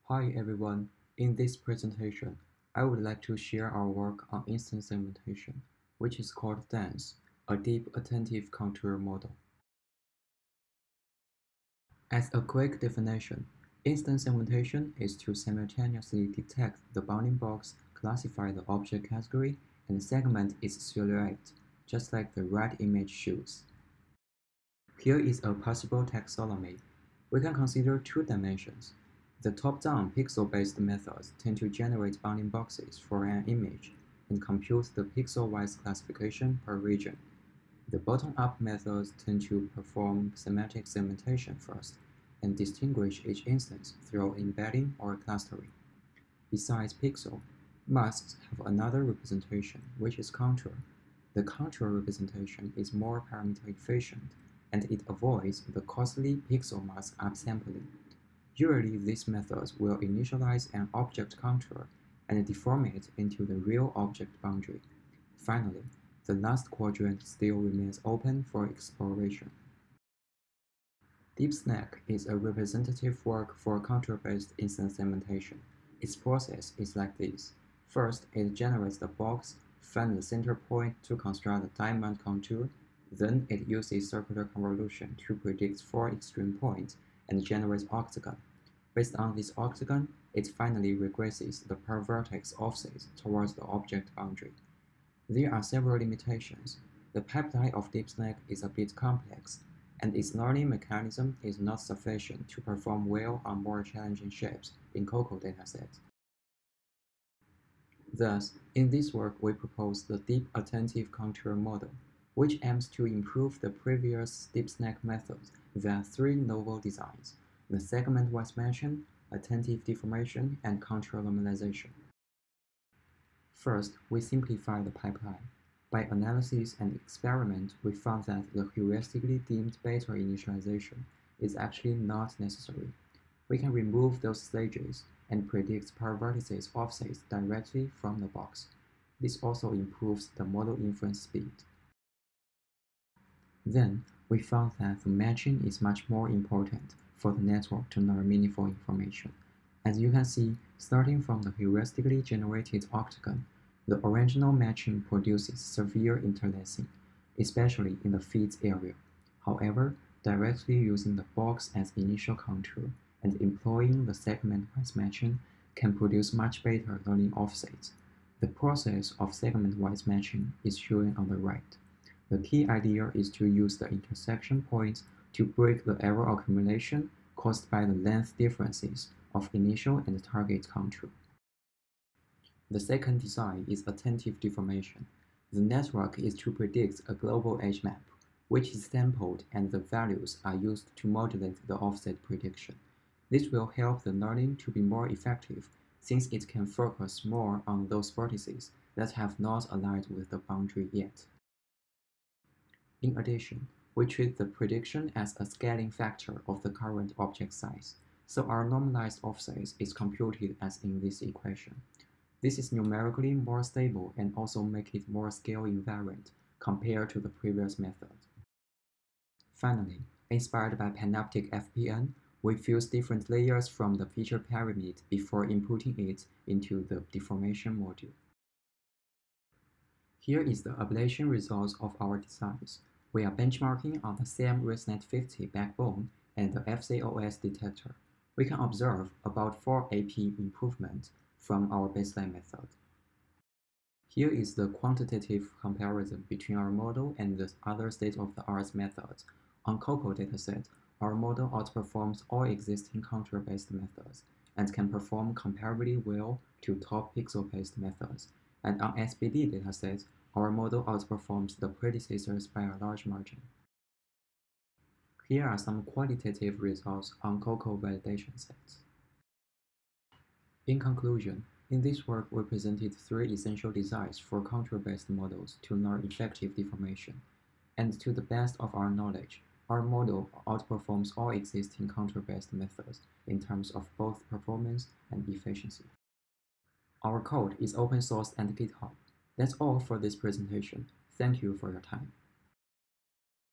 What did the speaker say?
Hi everyone, in this presentation, I would like to share our work on instance segmentation, which is called DANCE, a deep attentive contour model. As a quick definition, instance segmentation is to simultaneously detect the bounding box, classify the object category, and segment its silhouette, just like the right image shows. Here is a possible taxonomy. We can consider two dimensions. The top-down pixel-based methods tend to generate bounding boxes for an image and compute the pixel-wise classification per region. The bottom-up methods tend to perform semantic segmentation first and distinguish each instance through embedding or clustering. Besides pixel, masks have another representation, which is contour. The contour representation is more parameter efficient, and it avoids the costly pixel mask upsampling. Usually, these methods will initialize an object contour and deform it into the real object boundary. Finally, the last quadrant still remains open for exploration. DeepSnake is a representative work for contour-based instance segmentation. Its process is like this. First, it generates the box, finds the center point to construct the diamond contour. Then it uses circular convolution to predict 4 extreme points and generates octagon. Based on this octagon, it finally regresses the per vertex offsets towards the object boundary. There are several limitations. The pipeline of DeepSnake is a bit complex, and its learning mechanism is not sufficient to perform well on more challenging shapes in COCO datasets. Thus, in this work we propose the Deep Attentive Contour model, which aims to improve the previous DeepSnake methods via 3 novel designs: the segment-wise matching, attentive deformation, and contour normalization. First, we simplify the pipeline. By analysis and experiment, we found that the heuristically deemed beta initialization is actually not necessary. We can remove those stages and predict per vertices offsets directly from the box. This also improves the model inference speed. Then, we found that the matching is much more important for the network to learn meaningful information. As you can see, starting from the heuristically generated octagon, the original matching produces severe interlacing, especially in the feeds area. However, directly using the box as initial contour and employing the segment-wise matching can produce much better learning offsets. The process of segment-wise matching is shown on the right. The key idea is to use the intersection points to break the error accumulation caused by the length differences of initial and target contour. The second design is attentive deformation. The network is to predict a global edge map, which is sampled and the values are used to modulate the offset prediction. This will help the learning to be more effective since it can focus more on those vertices that have not aligned with the boundary yet. In addition, we treat the prediction as a scaling factor of the current object size, so our normalized offset is computed as in this equation. This is numerically more stable and also make it more scale invariant compared to the previous method. Finally, inspired by Panoptic FPN, we fuse different layers from the feature pyramid before inputting it into the deformation module. Here is the ablation results of our designs. We are benchmarking on the same ResNet 50 backbone and the FCOS detector. We can observe about 4 AP improvement from our baseline method. Here is the quantitative comparison between our model and the other state-of-the-art methods. On COCO dataset, our model outperforms all existing contour-based methods and can perform comparably well to top pixel-based methods. And on SBD dataset, our model outperforms the predecessors by a large margin. Here are some qualitative results on COCO validation sets. In conclusion, in this work we presented 3 essential designs for contour-based models to learn effective deformation, and to the best of our knowledge, our model outperforms all existing contour-based methods in terms of both performance and efficiency. Our code is open source and GitHub. That's all for this presentation. Thank you for your time.